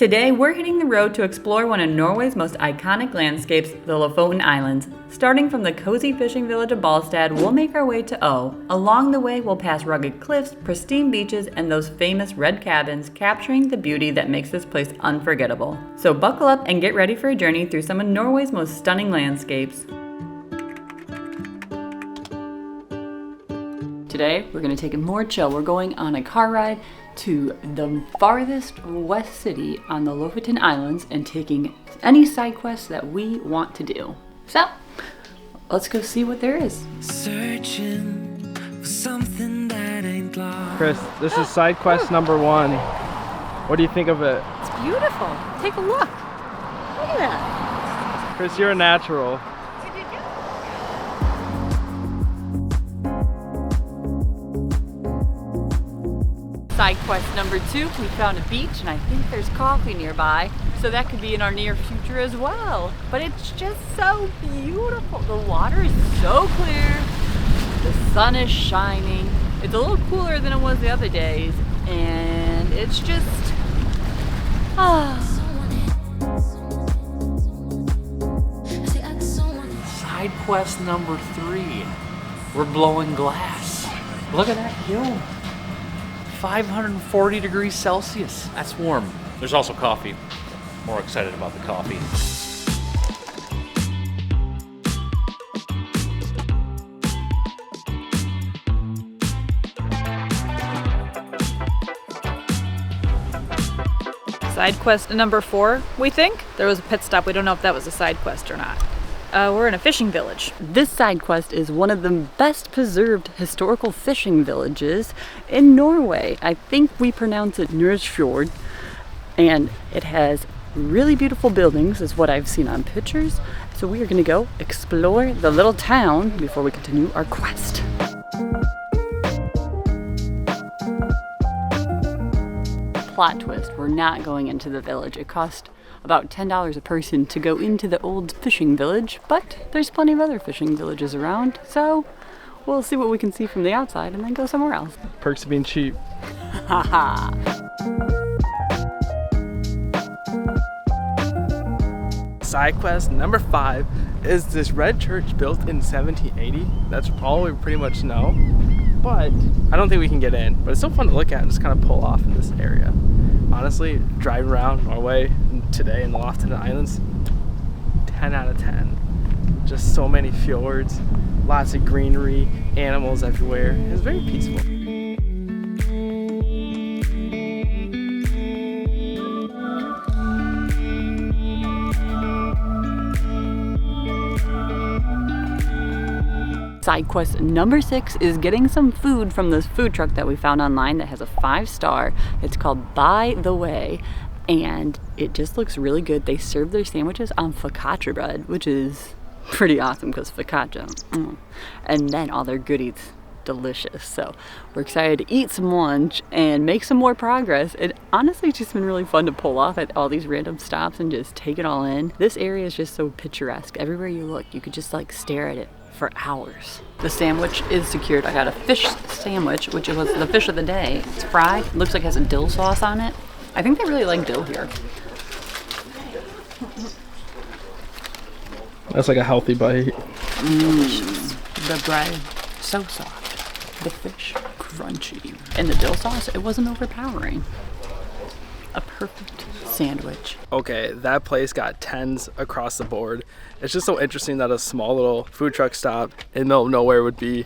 Today, we're hitting the road to explore one of Norway's most iconic landscapes, the Lofoten Islands. Starting from the cozy fishing village of Ballstad, we'll make our way to O. Along the way, we'll pass rugged cliffs, pristine beaches, and those famous red cabins, capturing the beauty that makes this place unforgettable. So buckle up and get ready for a journey through some of Norway's most stunning landscapes. Today, we're going to take it more chill. We're going on a car ride to the farthest west city on the Lofoten Islands and taking any side quests that we want to do. So, let's go see what there is. Searching for something that ain't lost. Chris, this is side quest number 1. What do you think of it? It's beautiful. Take a look. Look at that. Chris, you're a natural. Side quest number 2, we found a beach and I think there's coffee nearby, so that could be in our near future as well. But it's just so beautiful. The water is so clear, the sun is shining. It's a little cooler than it was the other days, and it's just, Side quest number 3, we're blowing glass. Look at that hill. 540 degrees Celsius. That's warm. There's also coffee. More excited about the coffee. Side quest number 4, we think. There was a pit stop. We don't know if that was a side quest or not. We're in a fishing village. This side quest is one of the best preserved historical fishing villages in Norway. I think we pronounce it Nusfjord, and it has really beautiful buildings is what I've seen on pictures. So we are gonna go explore the little town before we continue our quest. Plot twist, we're not going into the village. It cost about $10 a person to go into the old fishing village, but there's plenty of other fishing villages around, so we'll see what we can see from the outside and then go somewhere else. Perks of being cheap. Haha. Side quest number 5 is this red church built in 1780. That's all we pretty much know, but I don't think we can get in. But it's still fun to look at and just kind of pull off in this area. Honestly, driving around Norway today in the Lofoten Islands, 10 out of 10. Just so many fjords, lots of greenery, animals everywhere. It's very peaceful. Side quest number 6 is getting some food from this food truck that we found online that has a 5-star. It's called By the Way, and it just looks really good. They serve their sandwiches on focaccia bread, which is pretty awesome because focaccia, and then all their goodies, delicious. So we're excited to eat some lunch and make some more progress. And honestly, it's just been really fun to pull off at all these random stops and just take it all in. This area is just so picturesque. Everywhere you look, you could just like stare at it for hours. The sandwich is secured. I got a fish sandwich, which was the fish of the day. It's fried. It looks like it has a dill sauce on it. I think they really like dill here. That's like a healthy bite. Delicious. The bread, so soft. The fish, crunchy. And the dill sauce, it wasn't overpowering. A perfect sandwich. Okay, that place got 10s across the board. It's just so interesting that a small little food truck stop in the middle of nowhere would be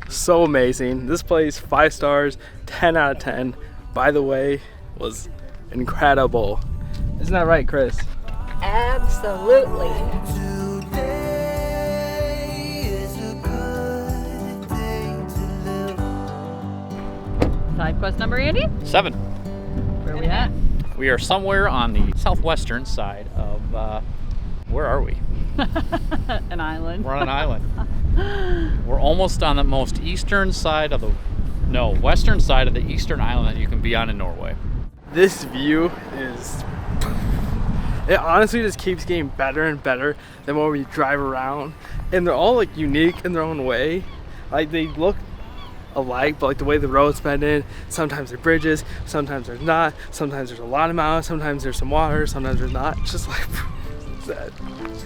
so amazing. This place, 5 stars, 10 out of 10. By the way, was incredible. Isn't that right, Chris? Absolutely. Side quest number, Andy? 7. Where are we at? We are somewhere on the southwestern side of, where are we? An island. We're on an island. We're almost on the most eastern side of western side of the eastern island that you can be on in Norway. This view is, it honestly just keeps getting better and better the more we drive around. And they're all like unique in their own way. Like they look alike, but like the way the road's been in, sometimes there are bridges, sometimes there's not, sometimes there's a lot of mountains, sometimes there's some water, sometimes there's not. It's just like sad.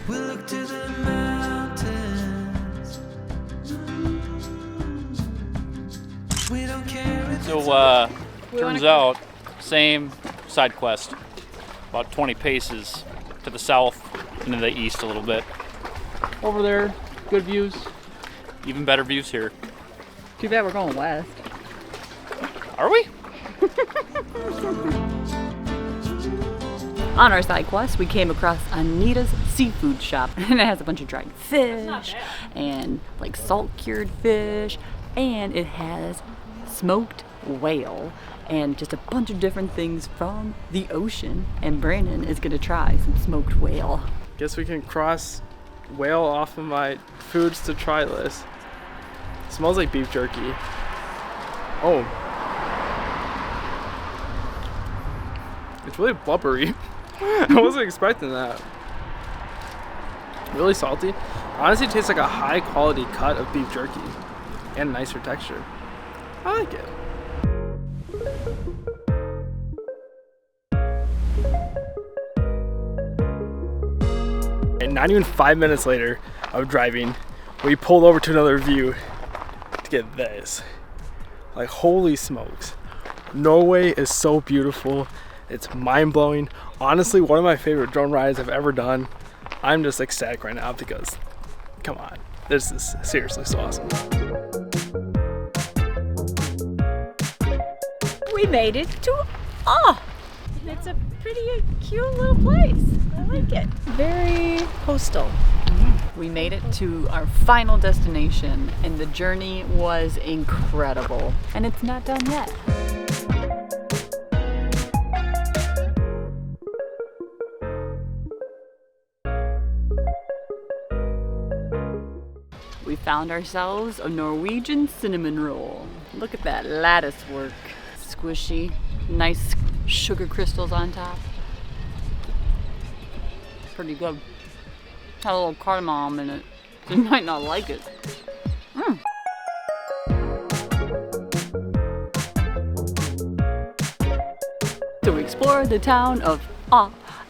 We look to the mountains. We don't care if So turns out, same side quest, about 20 paces to the south and to the east a little bit. Over there, good views, even better views here. Too bad we're going west. Are we? On our side quest, we came across Anita's seafood shop, and it has a bunch of dried fish and like salt cured fish, and it has smoked whale and just a bunch of different things from the ocean. And Brandon is gonna try some smoked whale. Guess we can cross whale off of my foods to try list. Smells like beef jerky. Oh. It's really blubbery. I wasn't expecting that. Really salty. Honestly, it tastes like a high quality cut of beef jerky and a nicer texture. I like it. And not even 5 minutes later of driving, we pulled over to another view to get this. Like, holy smokes. Norway is so beautiful. It's mind-blowing. Honestly, one of my favorite drone rides I've ever done. I'm just ecstatic right now because, come on, this is seriously so awesome. We made it to it's a pretty cute little place. I like it. Very coastal. We made it to our final destination, and the journey was incredible. And it's not done yet. We found ourselves a Norwegian cinnamon roll. Look at that lattice work. Squishy, nice sugar crystals on top. Pretty good. Had a little cardamom in it. You might not like it. So we explored the town of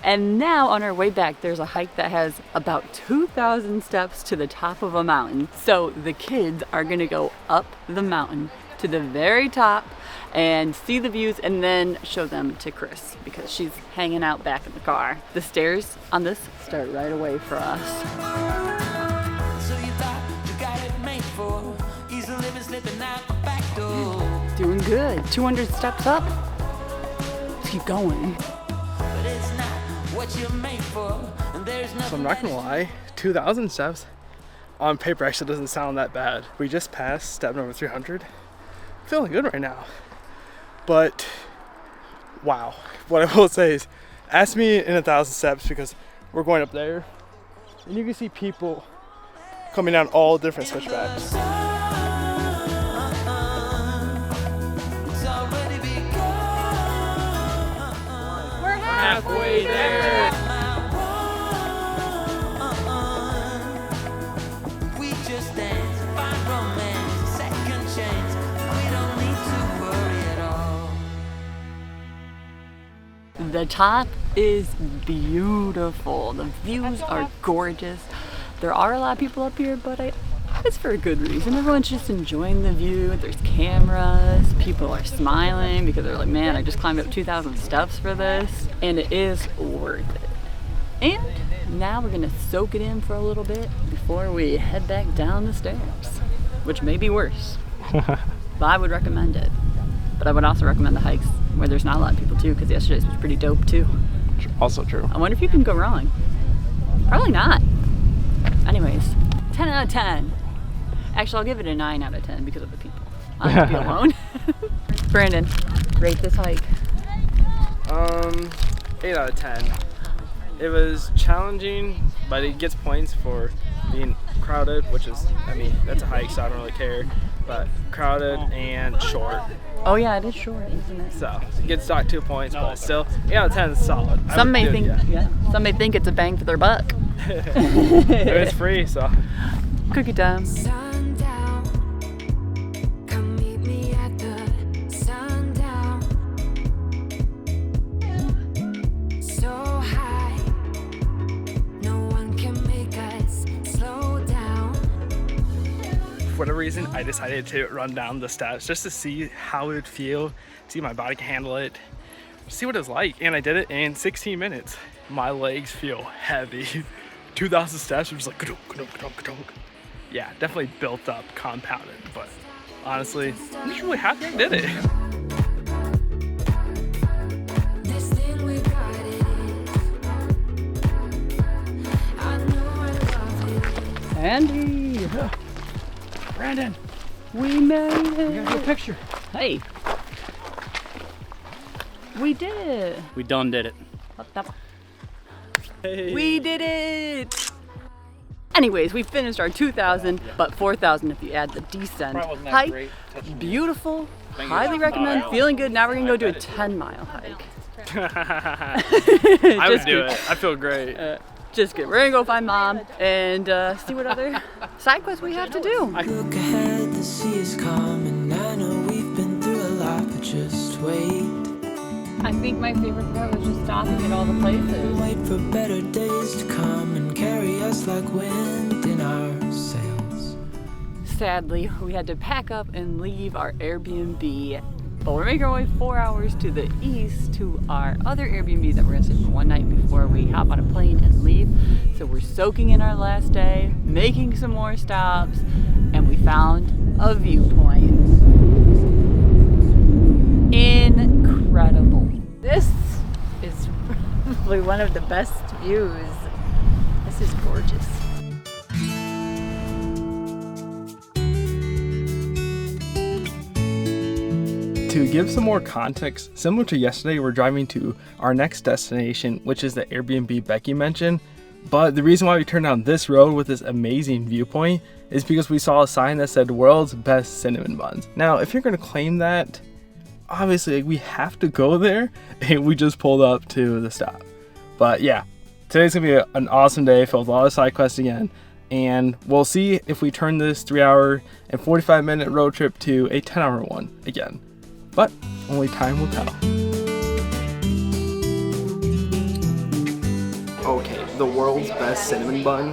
and now on our way back there's a hike that has about 2,000 steps to the top of a mountain. So the kids are gonna go up the mountain to the very top and see the views and then show them to Chris because she's hanging out back in the car. The stairs on this start right away for us. so you thought you got it made for easy living slipping out the back door. Doing good. 200 steps up. Let's keep going. But it's not what you're made for, and there's nothing. So I'm not gonna lie, 2,000 steps on paper actually doesn't sound that bad. We just passed step number 300. Feeling good right now. But wow, what I will say is ask me in 1,000 steps because we're going up there and you can see people coming down all different switchbacks. It's already begun. We're Halfway there. We just dance, find romance, a second chance. We don't need to worry at all. The top is beautiful. The views are gorgeous. There are a lot of people up here, but it's for a good reason. Everyone's just enjoying the view. There's cameras. People are smiling because they're like, man, I just climbed up 2,000 steps for this. And it is worth it. And now we're gonna soak it in for a little bit before we head back down the stairs, which may be worse. But I would recommend it. But I would also recommend the hikes where there's not a lot of people too, because yesterday's was pretty dope too. Also true. I wonder if you can go wrong. Probably not. Anyways, 10 out of 10. Actually, I'll give it a 9 out of 10 because of the people. I like to be alone. Brandon, rate this hike. 8 out of 10. It was challenging, but it gets points for being crowded, which is, I mean, that's a hike, so I don't really care. But crowded and short. Oh yeah, it is short, isn't it? So it gets docked 2 points, but still, 8 out of 10 is solid. Some may think, some may think it's a bang for their buck. It's free, so. Cookie time. Sundown, come meet whatever reason, I decided to run down the steps just to see how it would feel, see if my body can handle it, see what it's like. And I did it in 16 minutes. My legs feel heavy. 2,000 steps are just like, yeah, definitely built up, compounded, but honestly, I'm just really happy I did it. Andy! Brandon, We made it! we got a picture. Hey! We did it! We done did it. Hey. We did it! Anyways, we finished our 2,000, but 4,000 if you add the descent. Probably wasn't that Hike, great. beautiful, Thank you. highly recommend, Wow. feeling good. Now we're gonna go do a 10-mile hike. I would Just do kidding. it. I feel great. Just kidding. We're gonna go find Mom and see what other side quests we have to do. Look ahead, the sea is calm, and I know we've been through a lot, but just wait. I think my favorite part was just stopping at all the places. Wait for better days to come and carry us like wind in our sails. Sadly, we had to pack up and leave our Airbnb, but we're making our way 4 hours to the east to our other Airbnb that we're gonna stay for one night before we hop on a plane and leave. So we're soaking in our last day, making some more stops, and we found a viewpoint. Incredible. This is probably one of the best views. This is gorgeous. To give some more context, similar to yesterday, we're driving to our next destination, which is the Airbnb Becky mentioned. But the reason why we turned down this road with this amazing viewpoint is because we saw a sign that said world's best cinnamon buns. Now, if you're going to claim that, obviously we have to go there, and we just pulled up to the stop. But yeah, today's going to be an awesome day filled with a lot of side quests again. And we'll see if we turn this 3 hour and 45 minute road trip to a 10-hour one again. But only time will tell. Okay, the world's best cinnamon bun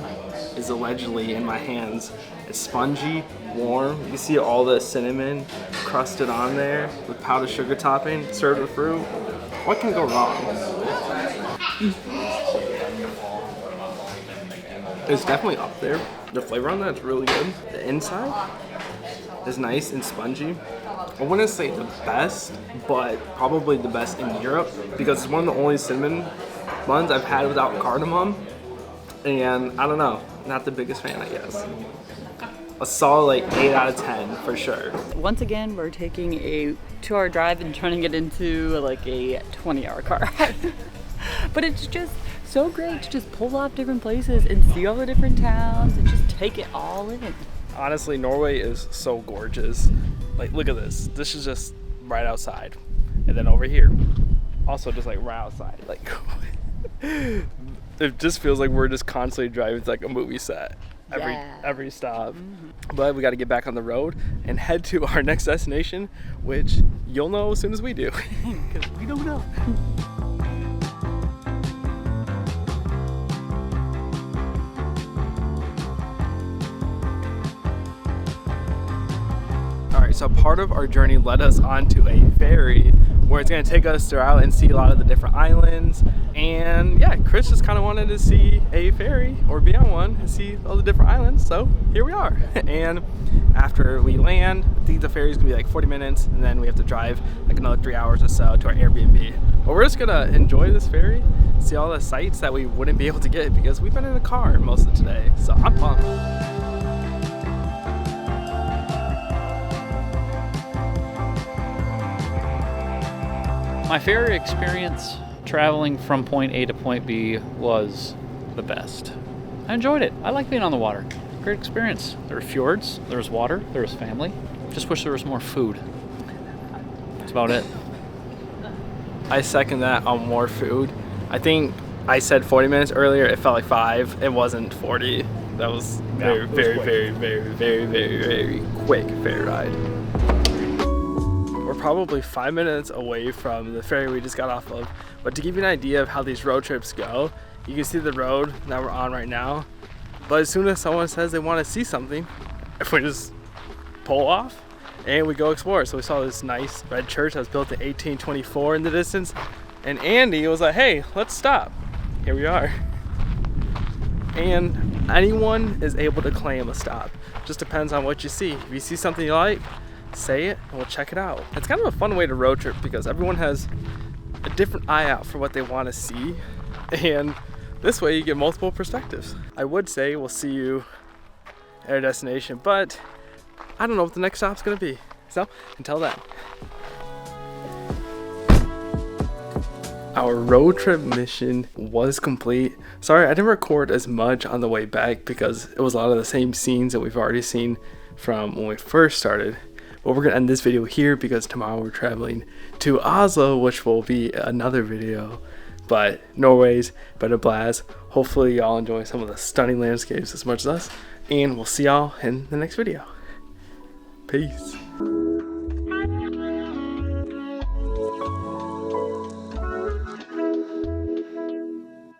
is allegedly in my hands. It's spongy, warm. You see all the cinnamon crusted on there with powdered sugar topping, served with fruit. What can go wrong? It's definitely up there. The flavor on that is really good. The inside is nice and spongy. I wouldn't say the best, but probably the best in Europe because it's one of the only cinnamon buns I've had without cardamom. And I don't know, not the biggest fan, I guess. A solid like 8 out of 10 for sure. Once again, we're taking a 2-hour drive and turning it into like a 20-hour car ride. But it's just so great to just pull off different places and see all the different towns and just take it all in. Honestly, Norway is so gorgeous. Like, look at this. This is just right outside. And then over here, also just like right outside. Like, it just feels like we're just constantly driving. It's like a movie set. Every stop. But we got to get back on the road and head to our next destination, which you'll know as soon as we do. Because we don't know. Alright, so part of our journey led us onto a ferry where it's going to take us throughout and see a lot of the different islands. And yeah, Chris just kind of wanted to see a ferry or be on one and see all the different islands. So here we are. And after we land, I think the ferry's going to be like 40 minutes and then we have to drive like another 3 hours or so to our Airbnb. But we're just going to enjoy this ferry, see all the sights that we wouldn't be able to get because we've been in a car most of today. So I'm pumped. My ferry experience traveling from point A to point B was the best. I enjoyed it. I like being on the water. Great experience. There were fjords, there was water, there was family. Just wish there was more food. That's about it. I second that on more food. I think I said 40 minutes earlier. It felt like 5. It wasn't 40. That was very quick ferry ride. We're probably 5 minutes away from the ferry we just got off of. But to give you an idea of how these road trips go, you can see the road that we're on right now. But as soon as someone says they want to see something, we just pull off and we go explore. So we saw this nice red church that was built in 1824 in the distance, and Andy was like, hey, let's stop. Here we are. And anyone is able to claim a stop. Just depends on what you see. If you see something you like, say it and we'll check it out. It's kind of a fun way to road trip because everyone has a different eye out for what they want to see, and this way you get multiple perspectives. I would say we'll see you at our destination, but I don't know what the next stop's gonna be. So until then. Our road trip mission was complete. Sorry, I didn't record as much on the way back because it was a lot of the same scenes that we've already seen from when we first started. But we're gonna end this video here because tomorrow we're traveling to Oslo, which will be another video. But Norway's been a blast. Hopefully y'all enjoy some of the stunning landscapes as much as us. And we'll see y'all in the next video. Peace.